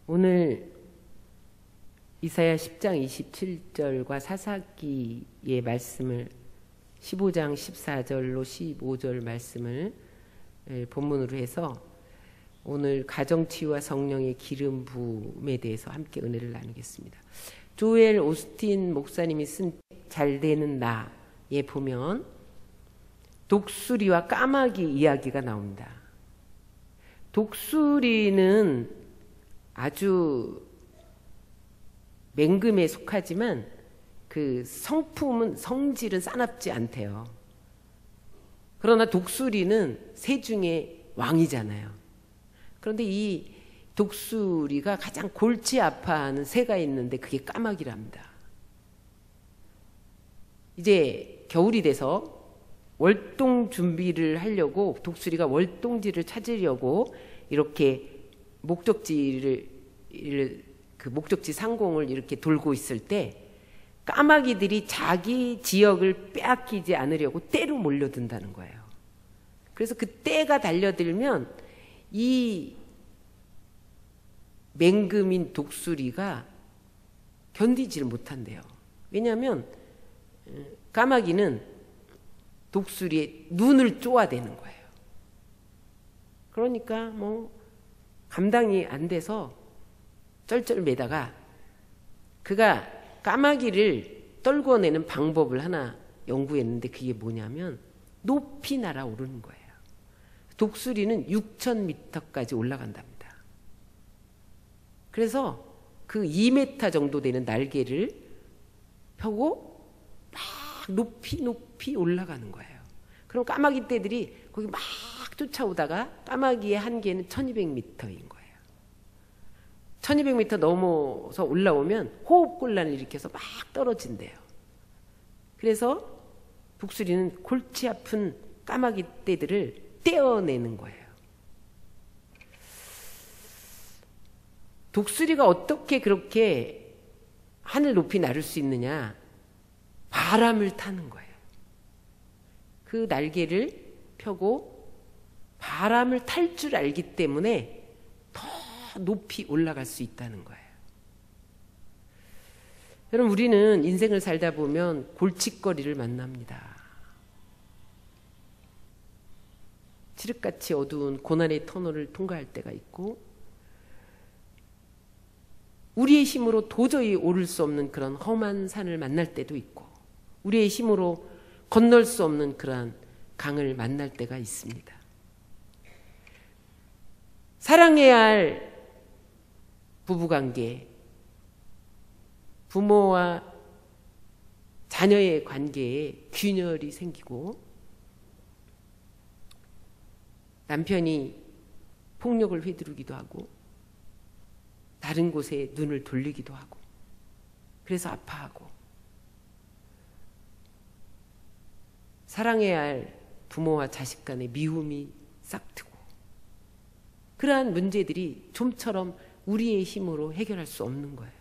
오늘 이사야 10장 27절과 사사기의 말씀을 15장 14절로 15절 말씀을 본문으로 해서 오늘 가정치유와 성령의 기름 부음에 대해서 함께 은혜를 나누겠습니다. 조엘 오스틴 목사님이 쓴 잘 되는 나에 보면 독수리와 까마귀 이야기가 나옵니다. 독수리는 아주 맹금에 속하지만 그 성질은 싸납지 않대요. 그러나 독수리는 새 중에 왕이잖아요. 그런데 이 독수리가 가장 골치 아파하는 새가 있는데 그게 까마귀랍니다. 이제 겨울이 돼서 월동 준비를 하려고 독수리가 월동지를 찾으려고 이렇게 목적지 상공을 이렇게 돌고 있을 때 까마귀들이 자기 지역을 빼앗기지 않으려고 떼로 몰려든다는 거예요. 그래서 그 떼가 달려들면 이 맹금인 독수리가 견디지를 못한대요. 왜냐하면 까마귀는 독수리의 눈을 쪼아대는 거예요. 그러니까 감당이 안 돼서 쩔쩔매다가 그가 까마귀를 떨궈내는 방법을 하나 연구했는데 그게 뭐냐면 높이 날아오르는 거예요. 독수리는 6,000m까지 올라간답니다. 그래서 그 2m 정도 되는 날개를 펴고 막 높이 올라가는 거예요. 그럼 까마귀 떼들이 거기 막 쫓아오다가 까마귀의 한계는 1200m인 거예요. 1200m 넘어서 올라오면 호흡곤란을 일으켜서 막 떨어진대요. 그래서 독수리는 골치 아픈 까마귀 떼들을 떼어내는 거예요. 독수리가 어떻게 그렇게 하늘 높이 날을 수 있느냐? 바람을 타는 거예요. 그 날개를 펴고 바람을 탈 줄 알기 때문에 더 높이 올라갈 수 있다는 거예요. 여러분, 우리는 인생을 살다 보면 골칫거리를 만납니다. 칠흑같이 어두운 고난의 터널을 통과할 때가 있고 우리의 힘으로 도저히 오를 수 없는 그런 험한 산을 만날 때도 있고 우리의 힘으로 건널 수 없는 그러한 강을 만날 때가 있습니다. 사랑해야 할 부부관계, 부모와 자녀의 관계에 균열이 생기고 남편이 폭력을 휘두르기도 하고 다른 곳에 눈을 돌리기도 하고 그래서 아파하고 사랑해야 할 부모와 자식 간의 미움이 싹트고 그러한 문제들이 좀처럼 우리의 힘으로 해결할 수 없는 거예요.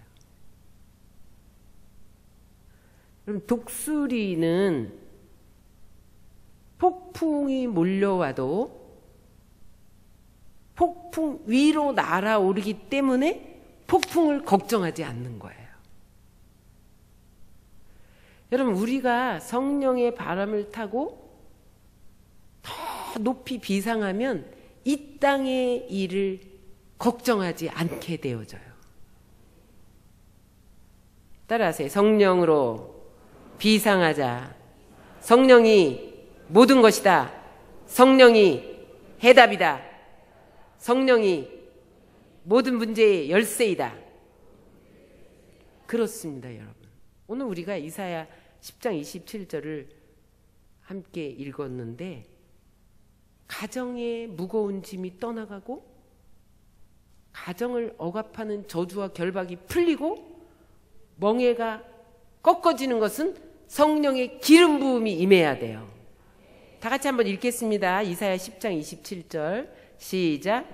그럼 독수리는 폭풍이 몰려와도 폭풍 위로 날아오르기 때문에 폭풍을 걱정하지 않는 거예요. 여러분, 우리가 성령의 바람을 타고 더 높이 비상하면 이 땅의 일을 걱정하지 않게 되어져요. 따라하세요. 성령으로 비상하자. 성령이 모든 것이다. 성령이 해답이다. 성령이 모든 문제의 열쇠이다. 그렇습니다, 여러분. 오늘 우리가 이사야 10장 27절을 함께 읽었는데 가정의 무거운 짐이 떠나가고 가정을 억압하는 저주와 결박이 풀리고 멍에가 꺾어지는 것은 성령의 기름 부음이 임해야 돼요. 다 같이 한번 읽겠습니다. 이사야 10장 27절 시작.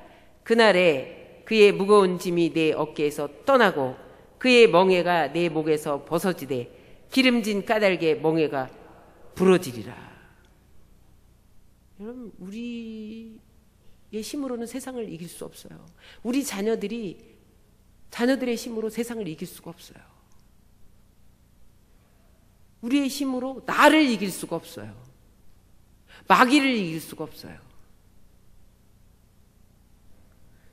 그날에 그의 무거운 짐이 내 어깨에서 떠나고 그의 멍에가 내 목에서 벗어지되 기름진 까닭에 멍에가 부러지리라. 여러분, 우리의 힘으로는 세상을 이길 수 없어요. 우리 자녀들이 자녀들의 힘으로 세상을 이길 수가 없어요. 우리의 힘으로 나를 이길 수가 없어요. 마귀를 이길 수가 없어요.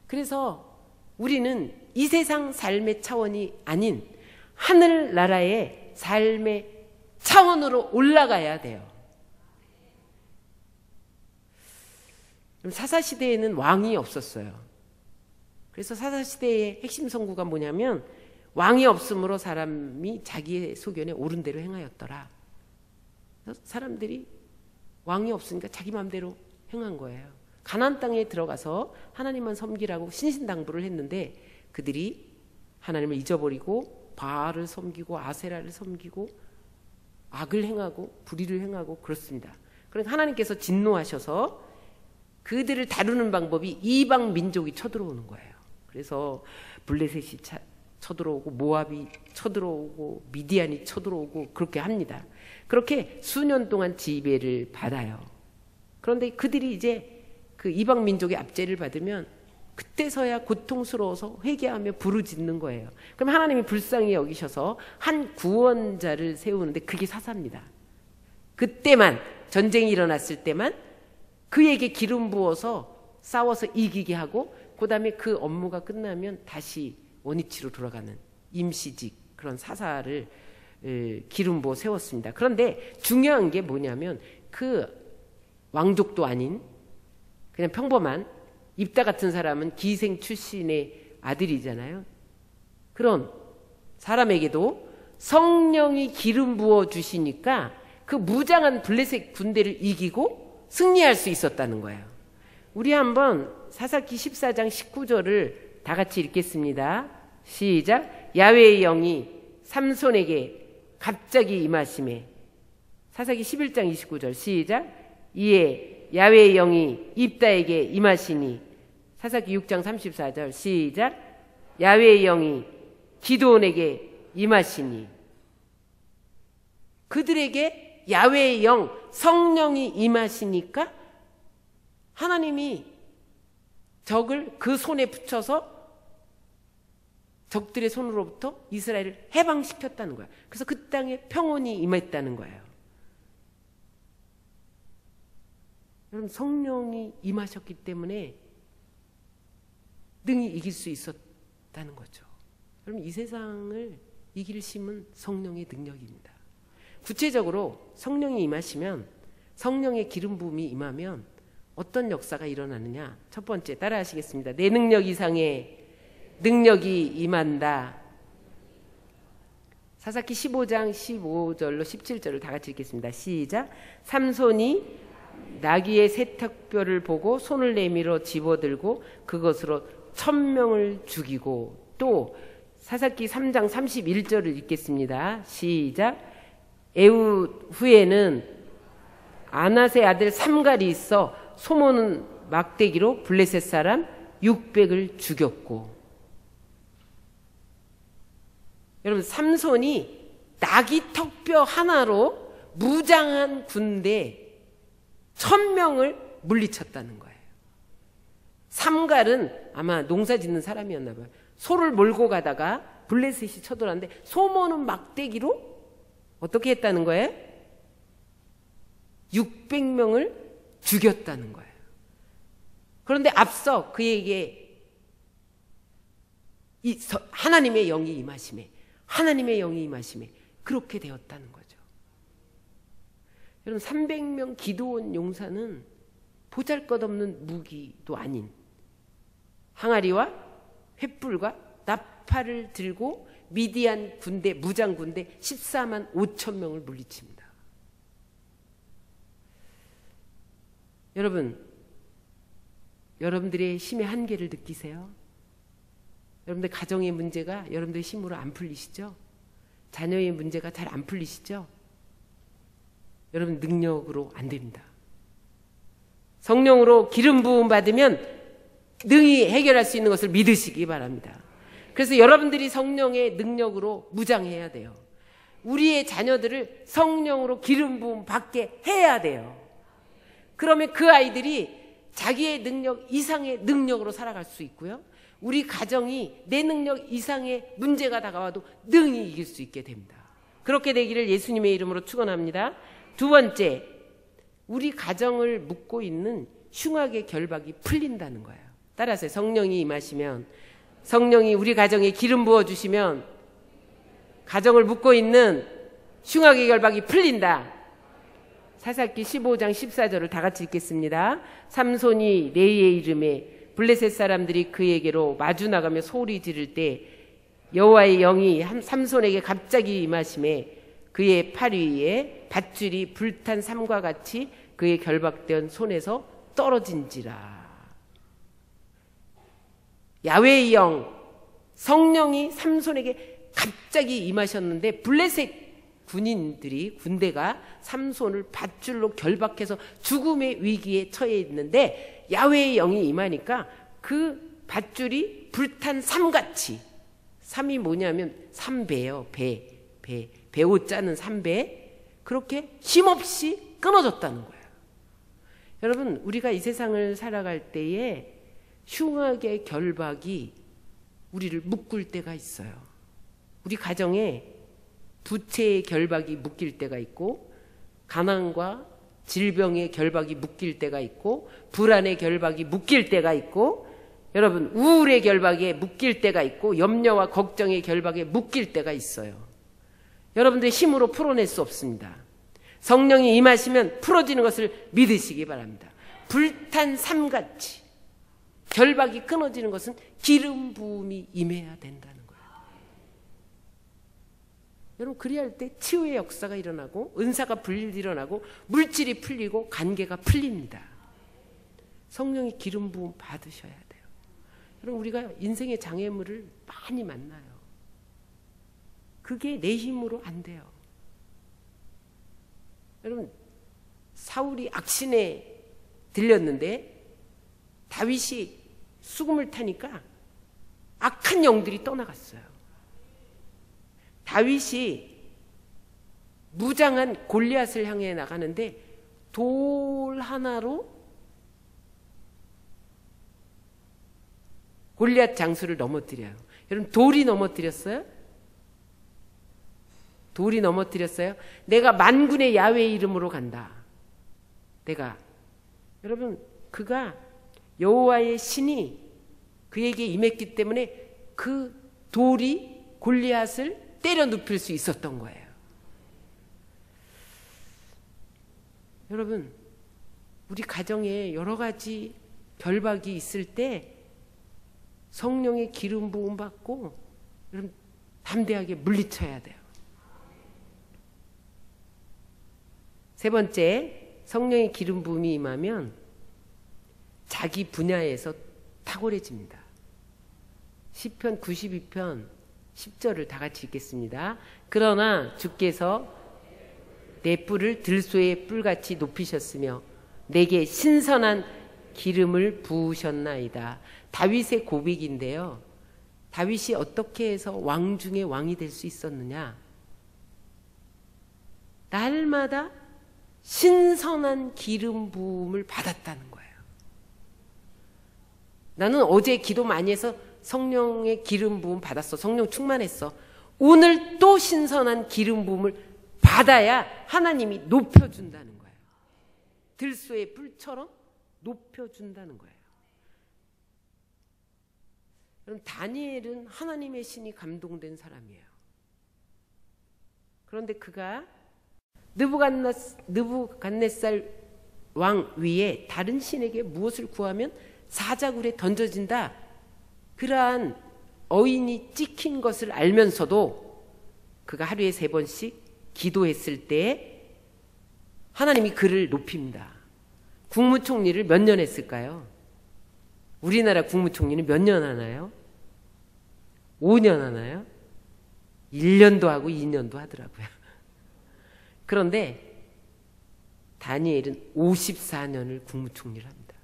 그래서 우리는 이 세상 삶의 차원이 아닌 하늘나라의 삶의 차원으로 올라가야 돼요. 사사시대에는 왕이 없었어요. 그래서 사사시대의 핵심 선구가 뭐냐면 왕이 없으므로 사람이 자기의 소견에 옳은 대로 행하였더라. 사람들이 왕이 없으니까 자기 마음대로 행한 거예요. 가나안 땅에 들어가서 하나님만 섬기라고 신신당부를 했는데 그들이 하나님을 잊어버리고 바알을 섬기고 아세라를 섬기고 악을 행하고 불의를 행하고 그렇습니다. 그러니까 하나님께서 진노하셔서 그들을 다루는 방법이 이방 민족이 쳐들어오는 거예요. 그래서 블레셋이 쳐들어오고 모압이 쳐들어오고 미디안이 쳐들어오고 그렇게 합니다. 그렇게 수년 동안 지배를 받아요. 그런데 그들이 이제 그 이방 민족의 압제를 받으면 그때서야 고통스러워서 회개하며 부르짖는 거예요. 그럼 하나님이 불쌍히 여기셔서 한 구원자를 세우는데 그게 사사입니다. 그때만 전쟁이 일어났을 때만 그에게 기름 부어서 싸워서 이기게 하고 그 다음에 그 업무가 끝나면 다시 원위치로 돌아가는 임시직 그런 사사를 기름 부어 세웠습니다. 그런데 중요한 게 뭐냐면 그 왕족도 아닌 그냥 평범한 입다 같은 사람은 기생 출신의 아들이잖아요. 그런 사람에게도 성령이 기름 부어 주시니까 그 무장한 블레셋 군대를 이기고 승리할 수 있었다는 거예요. 우리 한번 사사기 14장 19절을 다 같이 읽겠습니다. 시작. 야훼의 영이 삼손에게 갑자기 임하심에. 사사기 11장 29절 시작. 이에 야훼의 영이 입다에게 임하시니. 사사기 6장 34절 시작. 야훼의 영이 기드온에게 임하시니. 그들에게 야훼의 영 성령이 임하시니까 하나님이 적을 그 손에 붙여서 적들의 손으로부터 이스라엘을 해방시켰다는 거예요. 그래서 그 땅에 평온이 임했다는 거예요. 여러분 성령이 임하셨기 때문에 능히 이길 수 있었다는 거죠. 여러분 이 세상을 이길 힘은 성령의 능력입니다. 구체적으로 성령이 임하시면 성령의 기름 부음이 임하면 어떤 역사가 일어나느냐. 첫 번째 따라 하시겠습니다. 내 능력 이상의 능력이 임한다. 사사기 15장 15절로 17절을 다 같이 읽겠습니다. 시작. 삼손이 나귀의 세턱뼈를 보고 손을 내밀어 집어들고 그것으로 1000명을 죽이고. 또 사사기 3장 31절을 읽겠습니다. 시작. 에훗 후에는 아낫의 아들 삼갈이 있어 소모는 막대기로 블레셋 사람 600을 죽였고. 여러분 삼손이 나귀 턱뼈 하나로 무장한 군대 1000명을 물리쳤다는 거예요. 삼갈은 아마 농사 짓는 사람이었나 봐요. 소를 몰고 가다가 블레셋이 쳐들어왔는데 소 모는 막대기로 어떻게 했다는 거예요? 600명을 죽였다는 거예요. 그런데 앞서 그에게 하나님의 영이 임하심에 하나님의 영이 임하심에 그렇게 되었다는 거죠. 여러분 300명 기드온 용사는 보잘것없는 무기도 아닌 항아리와 횃불과 나팔을 들고 미디안 군대 무장 군대 14만 5천 명을 물리칩니다. 여러분 여러분들의 힘의 한계를 느끼세요? 여러분들 가정의 문제가 여러분들의 힘으로 안 풀리시죠? 자녀의 문제가 잘 안 풀리시죠? 여러분 능력으로 안 됩니다. 성령으로 기름 부음 받으면 능히 해결할 수 있는 것을 믿으시기 바랍니다. 그래서 여러분들이 성령의 능력으로 무장해야 돼요. 우리의 자녀들을 성령으로 기름 부음 받게 해야 돼요. 그러면 그 아이들이 자기의 능력 이상의 능력으로 살아갈 수 있고요. 우리 가정이 내 능력 이상의 문제가 다가와도 능히 이길 수 있게 됩니다. 그렇게 되기를 예수님의 이름으로 축원합니다. 두 번째, 우리 가정을 묶고 있는 흉악의 결박이 풀린다는 거예요. 따라서 성령이 임하시면, 성령이 우리 가정에 기름 부어주시면 가정을 묶고 있는 흉악의 결박이 풀린다. 사사기 15장 14절을 다 같이 읽겠습니다. 삼손이 레이의 이름에 블레셋 사람들이 그에게로 마주 나가며 소리 지를 때 여호와의 영이 삼손에게 갑자기 임하심에 그의 팔 위에 밧줄이 불탄 삼과 같이 그의 결박된 손에서 떨어진지라. 야훼의 영, 성령이 삼손에게 갑자기 임하셨는데 블레셋 군대가 삼손을 밧줄로 결박해서 죽음의 위기에 처해 있는데 야훼의 영이 임하니까 그 밧줄이 불탄 삼같이, 삼이 뭐냐면 삼배요. 배옷 짜는 삼배. 그렇게 힘없이 끊어졌다는 거예요. 여러분, 우리가 이 세상을 살아갈 때에 흉악의 결박이 우리를 묶을 때가 있어요. 우리 가정에 부채의 결박이 묶일 때가 있고, 가난과 질병의 결박이 묶일 때가 있고, 불안의 결박이 묶일 때가 있고, 여러분 우울의 결박에 묶일 때가 있고, 염려와 걱정의 결박에 묶일 때가 있어요. 여러분들의 힘으로 풀어낼 수 없습니다. 성령이 임하시면 풀어지는 것을 믿으시기 바랍니다. 불탄 삼같이 결박이 끊어지는 것은 기름 부음이 임해야 된다는 거예요. 여러분, 그리할 때 치유의 역사가 일어나고 은사가 일어나고 물질이 풀리고 관계가 풀립니다. 성령이 기름 부음 받으셔야 돼요. 여러분, 우리가 인생의 장애물을 많이 만나요. 그게 내 힘으로 안 돼요. 여러분, 사울이 악신에 들렸는데 다윗이 수금을 타니까 악한 영들이 떠나갔어요. 다윗이 무장한 골리앗을 향해 나가는데 돌 하나로 골리앗 장수를 넘어뜨려요. 여러분, 돌이 넘어뜨렸어요? 돌이 넘어뜨렸어요? 내가 만군의 야훼의 이름으로 간다. 여러분, 그가 여호와의 신이 그에게 임했기 때문에 그 돌이 골리앗을 때려 눕힐 수 있었던 거예요. 여러분, 우리 가정에 여러 가지 결박이 있을 때 성령의 기름 부음 받고 여러분 담대하게 물리쳐야 돼요. 세 번째, 성령의 기름 부음이 임하면 자기 분야에서 탁월해집니다. 시편 92편 10절을 다 같이 읽겠습니다. 그러나 주께서 내 뿔을 들소의 뿔같이 높이셨으며 내게 신선한 기름을 부으셨나이다. 다윗의 고백인데요. 다윗이 어떻게 해서 왕 중에 왕이 될 수 있었느냐? 날마다 신선한 기름 부음을 받았다는 거예요. 나는 어제 기도 많이 해서 성령의 기름 부음 받았어. 성령 충만했어. 오늘 또 신선한 기름 부음을 받아야 하나님이 높여준다는 거예요. 들소의 뿔처럼 높여준다는 거예요. 여러분, 다니엘은 하나님의 신이 감동된 사람이에요. 그런데 그가 느부갓네살 왕 위에 다른 신에게 무엇을 구하면 사자굴에 던져진다. 그러한 어인이 찍힌 것을 알면서도 그가 하루에 3번씩 기도했을 때 하나님이 그를 높입니다. 국무총리를 몇 년 했을까요? 우리나라 국무총리는 몇 년 하나요? 5년 하나요? 1년도 하고 2년도 하더라고요. 그런데 다니엘은 54년을 국무총리를 합니다.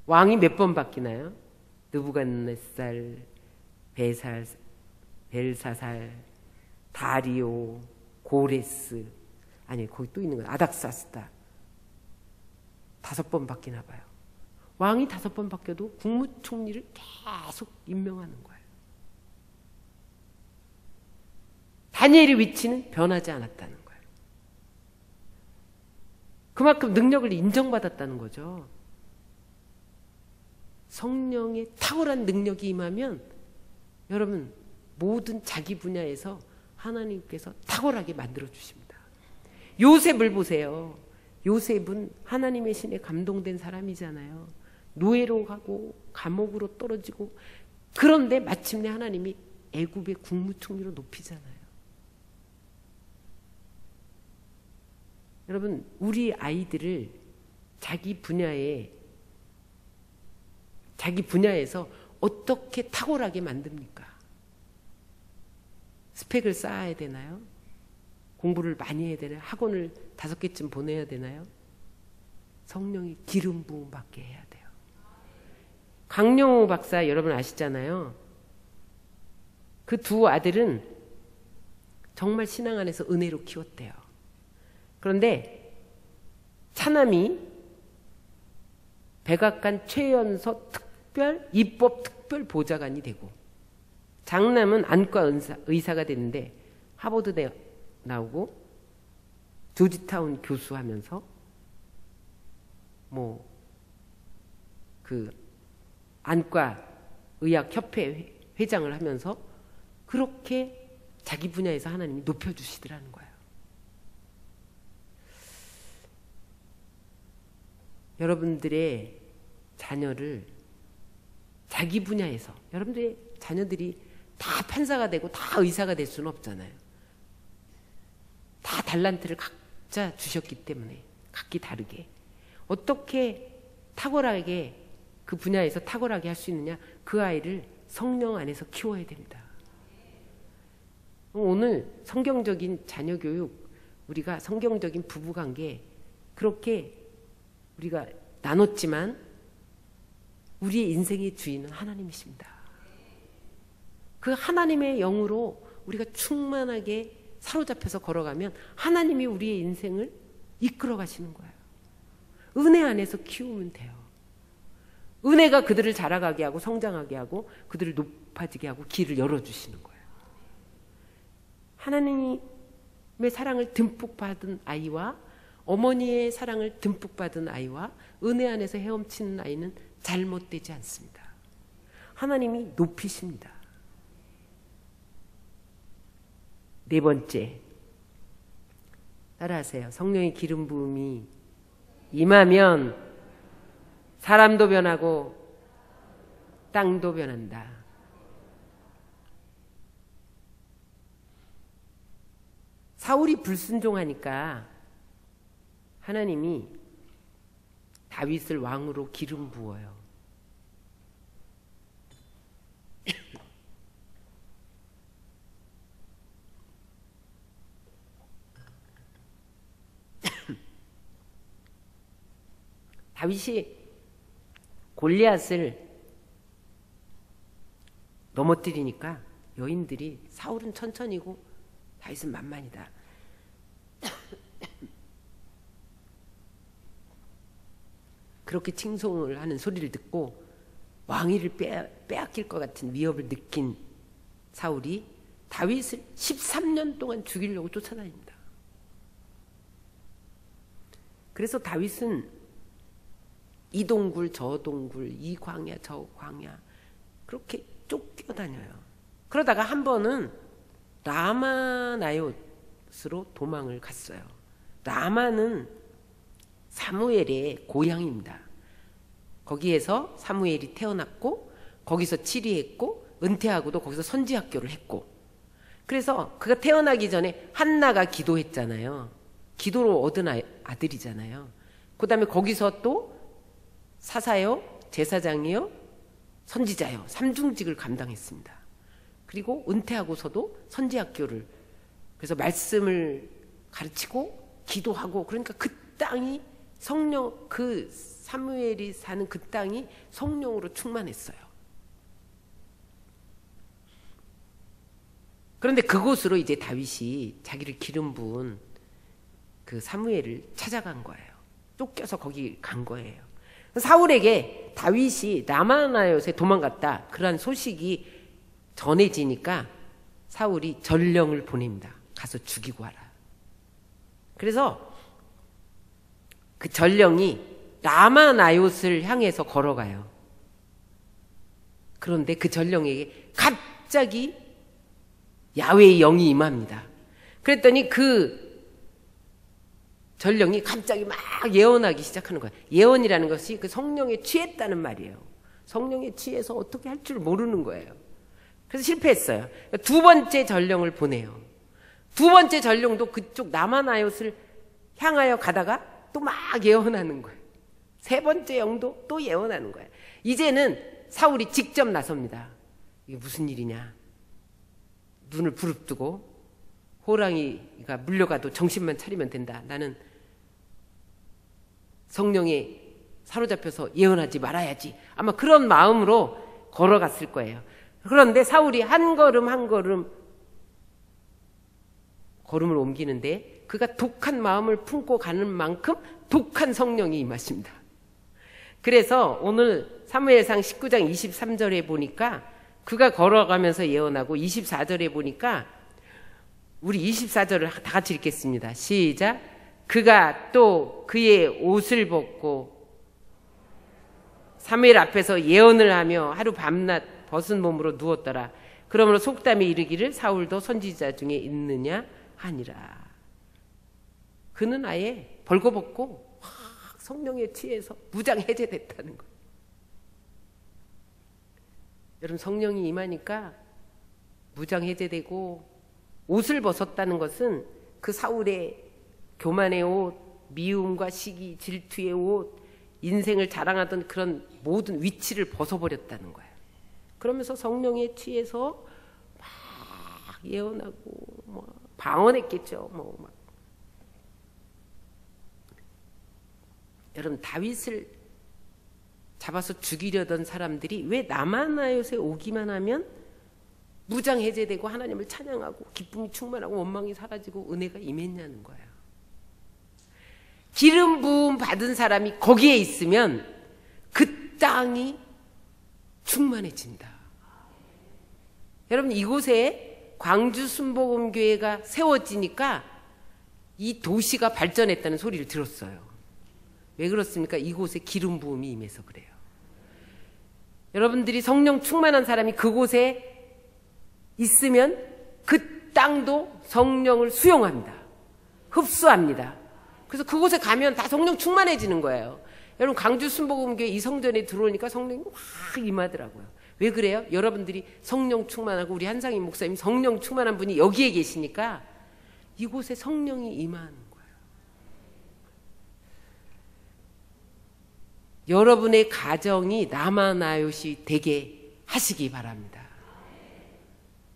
왕이 몇 번 바뀌나요? 느부갓네살, 벨사살, 다리오, 고레스, 아니 거기 또 있는 거예요. 아닥사스다. 5번 바뀌나 봐요. 왕이 5번 바뀌어도 국무총리를 계속 임명하는 거예요. 다니엘의 위치는 변하지 않았다는 거예요. 그만큼 능력을 인정받았다는 거죠. 성령의 탁월한 능력이 임하면 여러분 모든 자기 분야에서 하나님께서 탁월하게 만들어 주십니다. 요셉을 보세요. 요셉은 하나님의 신에 감동된 사람이잖아요. 노예로 가고 감옥으로 떨어지고, 그런데 마침내 하나님이 애굽의 국무총리로 높이잖아요. 여러분, 우리 아이들을 자기 분야에서 어떻게 탁월하게 만듭니까? 스펙을 쌓아야 되나요? 공부를 많이 해야 되나요? 학원을 5개쯤 보내야 되나요? 성령의 기름 부음 받게 해야 돼요. 강영호 박사 여러분 아시잖아요. 그 2 아들은 정말 신앙 안에서 은혜로 키웠대요. 그런데 차남이 백악관 최연소 입법 특별 보좌관이 되고, 장남은 안과 의사가 됐는데 하버드대 나오고 조지타운 교수하면서 그 안과 의학 협회 회장을 하면서 그렇게 자기 분야에서 하나님이 높여주시더라는 거예요. 여러분들의 자녀를 자기 분야에서, 여러분들의 자녀들이 다 판사가 되고 다 의사가 될 수는 없잖아요. 다 달란트를 각자 주셨기 때문에 각기 다르게 어떻게 탁월하게 그 분야에서 탁월하게 할 수 있느냐, 그 아이를 성령 안에서 키워야 됩니다. 오늘 성경적인 자녀 교육, 우리가 성경적인 부부관계 그렇게 우리가 나눴지만 우리의 인생의 주인은 하나님이십니다. 그 하나님의 영으로 우리가 충만하게 사로잡혀서 걸어가면 하나님이 우리의 인생을 이끌어 가시는 거예요. 은혜 안에서 키우면 돼요. 은혜가 그들을 자라가게 하고 성장하게 하고 그들을 높아지게 하고 길을 열어주시는 거예요. 하나님의 사랑을 듬뿍 받은 아이와 어머니의 사랑을 듬뿍 받은 아이와 은혜 안에서 헤엄치는 아이는 잘못되지 않습니다. 하나님이 높이십니다. 4번째, 따라하세요. 성령의 기름 부음이 임하면 사람도 변하고 땅도 변한다. 사울이 불순종하니까 하나님이 다윗을 왕으로 기름 부어요. 다윗이 골리앗을 넘어뜨리니까 여인들이 사울은 천천히고 다윗은 만만이다. 그렇게 칭송을 하는 소리를 듣고 왕위를 빼앗길 것 같은 위협을 느낀 사울이 다윗을 13년 동안 죽이려고 쫓아다닙니다. 그래서 다윗은 이 동굴 저 동굴, 이 광야 저 광야 그렇게 쫓겨다녀요. 그러다가 한 번은 라마나옳으로 도망을 갔어요. 라마는 사무엘의 고향입니다. 거기에서 사무엘이 태어났고 거기서 치리했고 은퇴하고도 거기서 선지학교를 했고, 그래서 그가 태어나기 전에 한나가 기도했잖아요. 기도로 얻은 아들이잖아요. 그 다음에 거기서 또 사사요, 제사장이요, 선지자요 3중직을 감당했습니다. 그리고 은퇴하고서도 선지학교를, 그래서 말씀을 가르치고 기도하고, 그러니까 그 땅이 성령, 그 사무엘이 사는 그 땅이 성령으로 충만했어요. 그런데 그곳으로 이제 다윗이 자기를 기름 부은 그 사무엘을 찾아간 거예요. 쫓겨서 거기 간 거예요. 사울에게 다윗이 라마나요에 도망갔다, 그러한 소식이 전해지니까 사울이 전령을 보냅니다. 가서 죽이고 와라. 그래서 그 전령이 라마나요를 향해서 걸어가요. 그런데 그 전령에게 갑자기 야훼의 영이 임합니다. 그랬더니 그 전령이 갑자기 막 예언하기 시작하는 거예요. 예언이라는 것이 그 성령에 취했다는 말이에요. 성령에 취해서 어떻게 할 줄 모르는 거예요. 그래서 실패했어요. 두 번째 전령을 보내요. 두 번째 전령도 그쪽 라마나요를 향하여 가다가 또 막 예언하는 거예요. 세 번째 영도 또 예언하는 거예요. 이제는 사울이 직접 나섭니다. 이게 무슨 일이냐. 눈을 부릅뜨고 호랑이가 물려가도 정신만 차리면 된다. 나는 성령에 사로잡혀서 예언하지 말아야지. 아마 그런 마음으로 걸어갔을 거예요. 그런데 사울이 한 걸음 한 걸음 걸음을 옮기는데 그가 독한 마음을 품고 가는 만큼 독한 성령이 임하십니다. 그래서 오늘 사무엘상 19장 23절에 보니까 그가 걸어가면서 예언하고 24절에 보니까 우리 24절을 다 같이 읽겠습니다. 시작. 그가 또 그의 옷을 벗고 사무엘 앞에서 예언을 하며 하루 밤낮 벗은 몸으로 누웠더라. 그러므로 속담에 이르기를 사울도 선지자 중에 있느냐 하니라. 그는 아예 벌거벗고 성령에 취해서 무장 해제됐다는 거예요. 여러분, 성령이 임하니까 무장 해제되고 옷을 벗었다는 것은 그 사울의 교만의 옷, 미움과 시기, 질투의 옷, 인생을 자랑하던 그런 모든 위치를 벗어버렸다는 거예요. 그러면서 성령에 취해서 막 예언하고 뭐 방언했겠죠. 막. 여러분, 다윗을 잡아서 죽이려던 사람들이 왜 라마나요에 오기만 하면 무장 해제되고 하나님을 찬양하고 기쁨이 충만하고 원망이 사라지고 은혜가 임했냐는 거예요. 기름 부음 받은 사람이 거기에 있으면 그 땅이 충만해진다. 여러분, 이곳에 광주 순복음교회가 세워지니까 이 도시가 발전했다는 소리를 들었어요. 왜 그렇습니까? 이곳에 기름 부음이 임해서 그래요. 여러분들이 성령 충만한 사람이 그곳에 있으면 그 땅도 성령을 수용합니다. 흡수합니다. 그래서 그곳에 가면 다 성령 충만해지는 거예요. 여러분, 광주 순복음교회 이 성전에 들어오니까 성령이 확 임하더라고요. 왜 그래요? 여러분들이 성령 충만하고 우리 한상임 목사님 성령 충만한 분이 여기에 계시니까 이곳에 성령이 임하는 거예요. 여러분의 가정이 라마나요시 되게 하시기 바랍니다.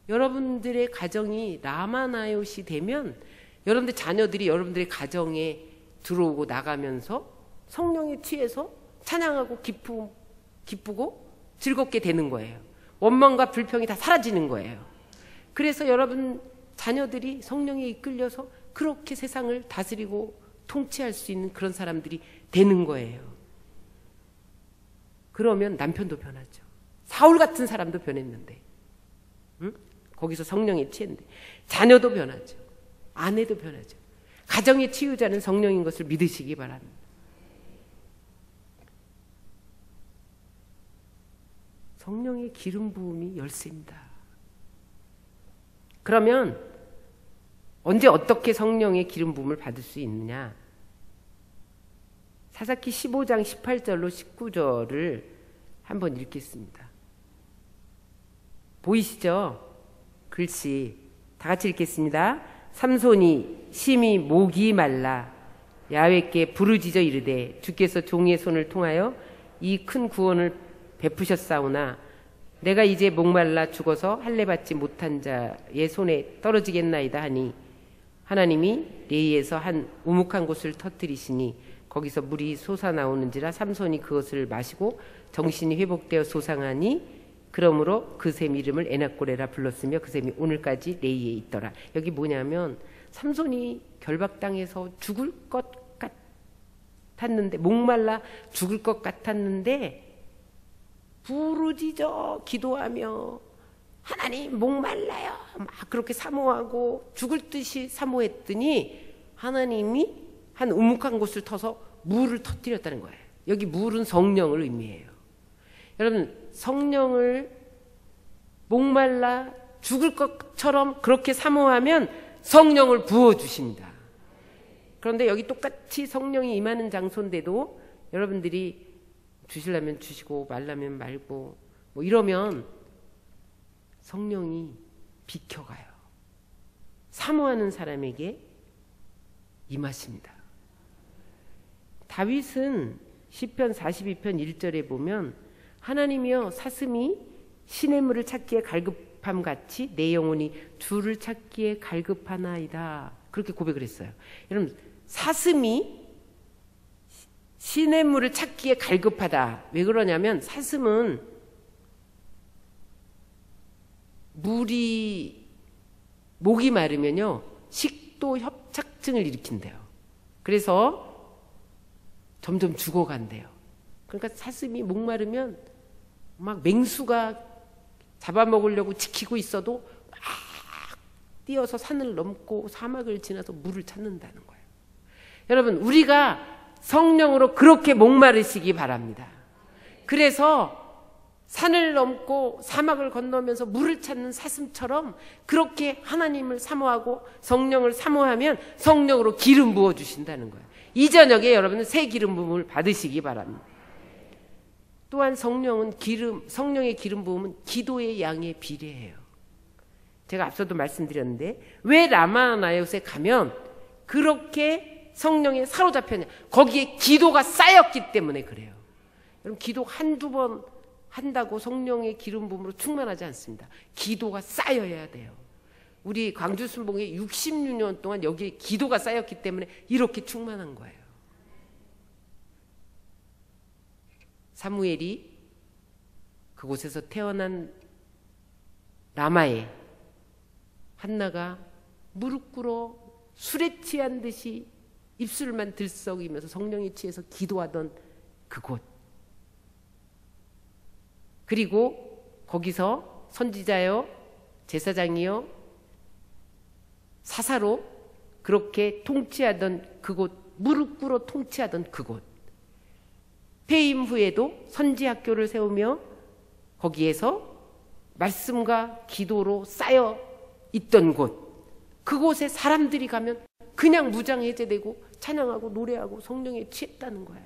여러분들의 가정이 라마나요시 되면 여러분들 자녀들이 여러분들의 가정에 들어오고 나가면서 성령에 취해서 찬양하고 기쁘고 즐겁게 되는 거예요. 원망과 불평이 다 사라지는 거예요. 그래서 여러분 자녀들이 성령에 이끌려서 그렇게 세상을 다스리고 통치할 수 있는 그런 사람들이 되는 거예요. 그러면 남편도 변하죠. 사울 같은 사람도 변했는데, 응? 거기서 성령에 취했는데 자녀도 변하죠. 아내도 변하죠. 가정의 치유자는 성령인 것을 믿으시기 바랍니다. 성령의 기름 부음이 열쇠입니다. 그러면 언제 어떻게 성령의 기름 부음을 받을 수 있느냐? 사사기 15장 18절로 19절을 한번 읽겠습니다. 보이시죠? 글씨 다 같이 읽겠습니다. 삼손이 심히 목이 말라 야훼께 부르짖어 이르되 주께서 종의 손을 통하여 이 큰 구원을 베푸셨사오나 내가 이제 목말라 죽어서 할례 받지 못한 자의 손에 떨어지겠나이다 하니 하나님이 레이에서 한 우묵한 곳을 터뜨리시니 거기서 물이 솟아나오는지라 삼손이 그것을 마시고 정신이 회복되어 소상하니 그러므로 그 샘 이름을 에낙고레라 불렀으며 그 샘이 오늘까지 레이에 있더라. 여기 뭐냐면 삼손이 결박당해서 죽을 것 같았는데, 목말라 죽을 것 같았는데 부르짖어 기도하며 하나님 목말라요 막 그렇게 사모하고 죽을 듯이 사모했더니 하나님이 한 우묵한 곳을 터서 물을 터뜨렸다는 거예요. 여기 물은 성령을 의미해요. 여러분, 성령을 목말라 죽을 것처럼 그렇게 사모하면 성령을 부어주십니다. 그런데 여기 똑같이 성령이 임하는 장소인데도 여러분들이 주시려면 주시고 말라면 말고 뭐 이러면 성령이 비켜가요. 사모하는 사람에게 임하십니다. 다윗은 시편 42편 1절에 보면 하나님이여 사슴이 시냇물을 찾기에 갈급함 같이 내 영혼이 주를 찾기에 갈급하나이다. 그렇게 고백을 했어요. 여러분, 사슴이 시냇물을 찾기에 갈급하다. 왜 그러냐면 사슴은 목이 마르면요 식도 협착증을 일으킨대요. 그래서 점점 죽어간대요. 그러니까 사슴이 목마르면 막 맹수가 잡아먹으려고 지키고 있어도 막 뛰어서 산을 넘고 사막을 지나서 물을 찾는다는 거예요. 여러분, 우리가 성령으로 그렇게 목마르시기 바랍니다. 그래서 산을 넘고 사막을 건너면서 물을 찾는 사슴처럼 그렇게 하나님을 사모하고 성령을 사모하면 성령으로 기름 부어주신다는 거예요. 이 저녁에 여러분은 새 기름 부음을 받으시기 바랍니다. 또한 성령의 기름 부음은 기도의 양에 비례해요. 제가 앞서도 말씀드렸는데 왜 라마나요스에 가면 그렇게 성령에 사로잡혔냐? 거기에 기도가 쌓였기 때문에 그래요. 여러분, 기도 한두 번 한다고 성령의 기름 부음으로 충만하지 않습니다. 기도가 쌓여야 돼요. 우리 광주 순복에 66년 동안 여기에 기도가 쌓였기 때문에 이렇게 충만한 거예요. 사무엘이 그곳에서 태어난 라마에 한나가 무릎 꿇어 술에 취한 듯이 입술만 들썩이면서 성령에 취해서 기도하던 그곳, 그리고 거기서 선지자요 제사장이요 사사로 그렇게 통치하던 그곳, 무릎 꿇어 통치하던 그곳, 폐임 후에도 선지학교를 세우며 거기에서 말씀과 기도로 쌓여 있던 곳, 그곳에 사람들이 가면 그냥 무장해제되고 찬양하고 노래하고 성령에 취했다는 거예요.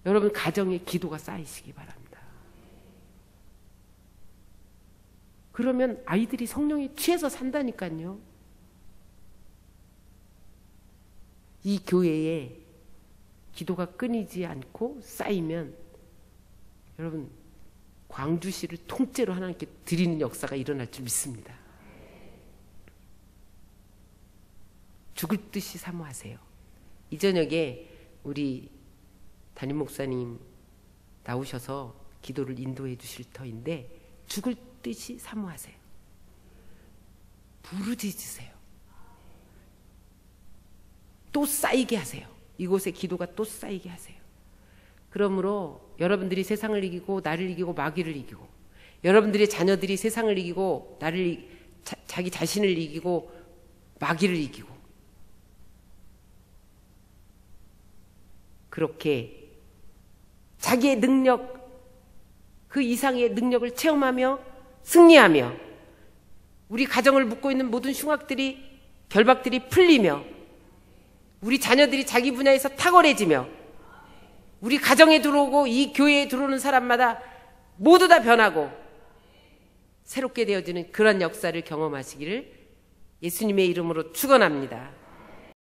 여러분, 가정에 기도가 쌓이시기 바랍니다. 그러면 아이들이 성령에 취해서 산다니까요. 이 교회에 기도가 끊이지 않고 쌓이면 여러분, 광주시를 통째로 하나님께 드리는 역사가 일어날 줄 믿습니다. 죽을 듯이 사모하세요. 이 저녁에 우리 담임 목사님 나오셔서 기도를 인도해 주실 터인데 죽을 듯이 사모하세요. 부르짖으세요. 또 쌓이게 하세요. 이곳에 기도가 또 쌓이게 하세요. 그러므로 여러분들이 세상을 이기고 나를 이기고 마귀를 이기고, 여러분들의 자녀들이 세상을 이기고 자기 자신을 이기고 마귀를 이기고, 그렇게 자기의 능력, 그 이상의 능력을 체험하며 승리하며 우리 가정을 묶고 있는 모든 흉악들이, 결박들이 풀리며 우리 자녀들이 자기 분야에서 탁월해지며 우리 가정에 들어오고 이 교회에 들어오는 사람마다 모두 다 변하고 새롭게 되어지는 그런 역사를 경험하시기를 예수님의 이름으로 축원합니다.